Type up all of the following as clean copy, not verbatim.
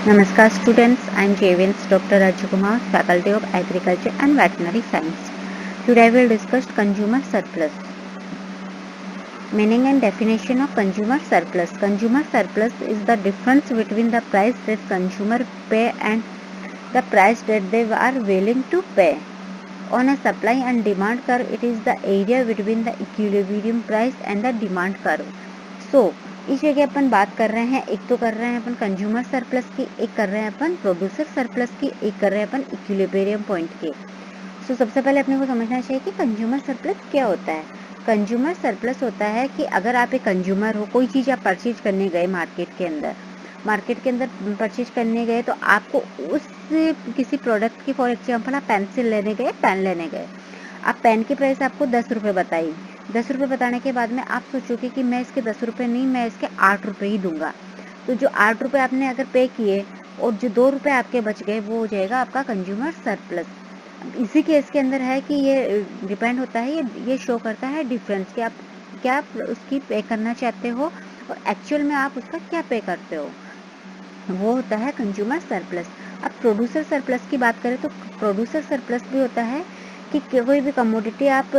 Namaskar students, I am JVN's Dr. Raju Kumar, Faculty of Agriculture and Veterinary Science. Today I will discuss consumer surplus. Meaning and definition of consumer surplus. Consumer surplus is the difference between the price that consumer pay and the price that they are willing to pay. On a supply and demand curve, it is the area between the equilibrium price and the demand curve. So, इस जगह अपन बात कर रहे हैं, एक तो कर रहे हैं अपन कंज्यूमर सरप्लस की, एक कर रहे हैं अपन प्रोड्यूसर सरप्लस की, एक कर रहे हैं अपन इक्विलिब्रियम पॉइंट की। सो सबसे पहले अपने को समझना चाहिए कि कंज्यूमर सरप्लस क्या होता है। कंज्यूमर सरप्लस होता है कि अगर आप एक कंज्यूमर हो, कोई चीज़ आप परचेज करने गए मार्केट के अंदर परचेज करने गए, तो आपको उस किसी प्रोडक्ट की, फॉर एग्जाम्पल आप पेंसिल लेने गए, पेन लेने गए, आप पेन की प्राइस आपको 10 रुपये बताई। 10 रुपये बताने के बाद में आप सोचोगे कि मैं इसके 10 रुपये नहीं, मैं इसके 8 रुपये ही दूंगा। तो जो 8 रुपये आपने अगर पे किए और जो 2 रुपये आपके बच गए, वो हो जाएगा आपका कंज्यूमर सरप्लस। इसी केस के अंदर है कि ये डिपेंड होता है, ये शो करता है डिफरेंस कि आप क्या उसकी पे करना चाहते हो और एक्चुअल में आप उसका क्या पे करते हो, वो होता है कंज्यूमर सरप्लस। अब प्रोड्यूसर सरप्लस की बात करें तो प्रोड्यूसर सरप्लस भी होता है कि कोई भी कमोडिटी आप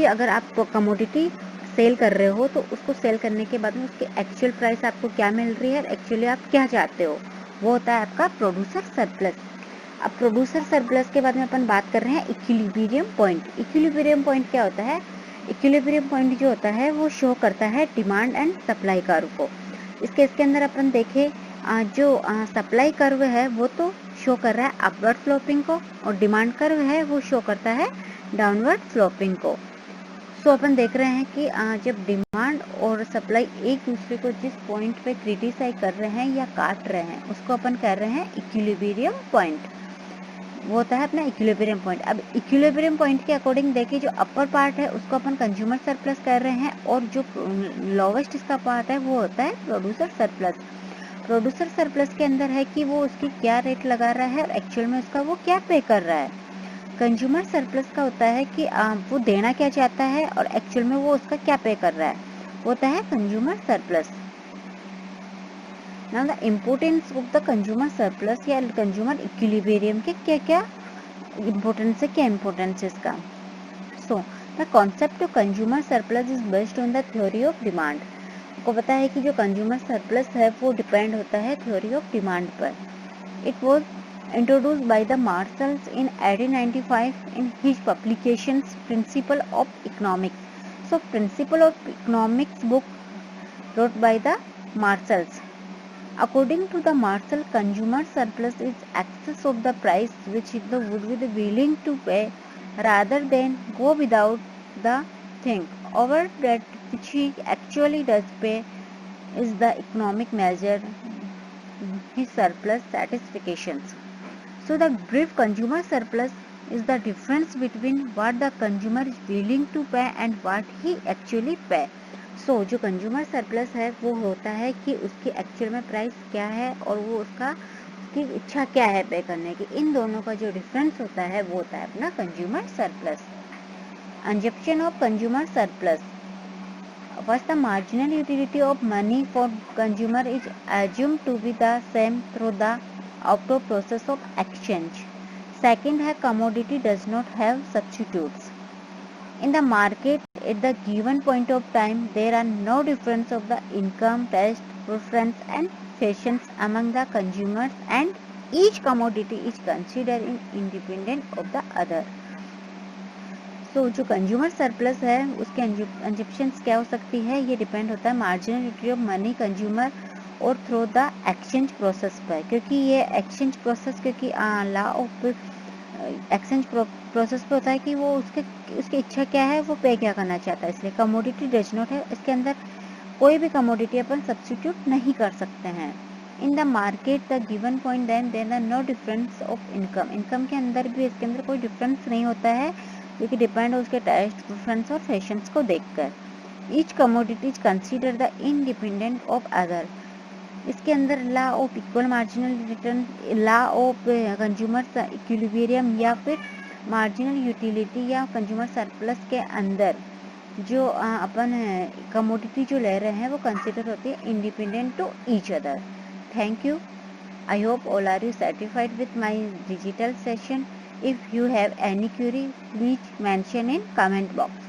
अगर आप कमोडिटी सेल कर रहे हो, तो उसको सेल करने के बाद में उसकी एक्चुअल प्राइस आपको क्या मिल रही है, एक्चुअली आप क्या चाहते हो, वो होता है आपका प्रोड्यूसर सरप्लस। अब प्रोड्यूसर सरप्लस के बाद में अपन बात कर रहे हैं इक्विलिब्रियम पॉइंट। इक्विलिब्रियम पॉइंट क्या होता है? इक्विलिब्रियम पॉइंट जो होता है वो शो करता है डिमांड एंड सप्लाई कर्व को। इस केस के अंदर अपन देखें, जो सप्लाई कर्व है वो तो शो कर रहा है अपवर्ड स्लोपिंग को, और डिमांड कर्व है वो शो करता है डाउनवर्ड स्लोपिंग को। सो अपन देख रहे हैं कि जब डिमांड और सप्लाई एक दूसरे को जिस पॉइंट पे क्रिटिसाइज कर रहे हैं या काट रहे हैं, उसको अपन कह रहे हैं इक्विलिब्रियम पॉइंट। वो होता है अपना इक्विलिब्रियम पॉइंट। अब इक्विलिब्रियम पॉइंट के अकॉर्डिंग देखिए, जो अपर पार्ट है उसको अपन कंज्यूमर सरप्लस कर रहे हैं, और जो लोवेस्ट इसका पार्ट है वो होता है प्रोड्यूसर सरप्लस। प्रोड्यूसर सरप्लस के अंदर है कि वो उसकी क्या रेट लगा रहा है और एक्चुअल में उसका वो क्या पे कर रहा है। कंज्यूमर सरप्लस का होता है कि वो देना क्या चाहता है और एक्चुअल में वो उसका क्या पे कर रहा है, वो होता है consumer surplus. Now the importance of the consumer surplus या कंज्यूमर इक्विलिब्रियम के क्या क्या इम्पोर्टेंस है, क्या इम्पोर्टेंस है इसका। So the concept of consumer surplus is based on the theory of demand. आपको पता है कि जो कंज्यूमर सरप्लस है वो डिपेंड होता है थ्योरी ऑफ डिमांड पर। It was introduced by the Marshalls in 1895 in his publications Principle of Economics. So Principle of Economics book wrote by the Marshalls. According to the Marshall, consumer surplus is excess of the price which the would be willing to pay rather than go without the thing over that which he actually does pay is the economic measure his surplus satisfactions. So the brief consumer surplus is the difference between what the consumer is willing to pay and what he actually pay. So जो consumer surplus है वो होता है कि उसकी actual में price क्या है और वो उसकी इच्छा क्या है पे करने की। इन दोनों का जो डिफरेंस होता है वो होता है अपना consumer surplus. Assumption of consumer surplus. First, the marginal utility of money for consumer is assumed to be the same through the auto process of exchange. Second है commodity does not have substitutes. In the market at the given point of time there are no difference of the income, taste, preference and fashions among the consumers and each commodity is considered independent of the other. So जो consumer surplus है उसके अंजप्शंस क्या हो सकती है, ये depend होता है marginal utility of money consumer और थ्रू द एक्सचेंज प्रोसेस पर, क्योंकि ये एक्सचेंज प्रोसेस क्योंकि लॉ ऑफ एक्सचेंज प्रोसेस पे होता है कि वो उसकी इच्छा क्या है, वो पे क्या करना चाहता है। इसलिए कमोडिटी डज नॉट है, इसके अंदर कोई भी कमोडिटी अपन सब्स्टिट्यूट नहीं कर सकते हैं। In the market the given point then there are no difference of income के अंदर भी इसके अंदर कोई डिफरेंस नहीं होता है, क्योंकि डिपेंड हो उसके टेस्ट, प्रेफरेंस और फैशंस को देखकर। Each commodity is consider the independent of other. इसके अंदर law of equal marginal return, law of consumer equilibrium या फिर मार्जिनल यूटिलिटी या कंज्यूमर सरप्लस के अंदर जो अपन कमोडिटी जो ले रहे हैं वो कंसीडर होती है independent to each other. thank you. I hope all are you satisfied with my digital session. If you have any query, please mention in comment box.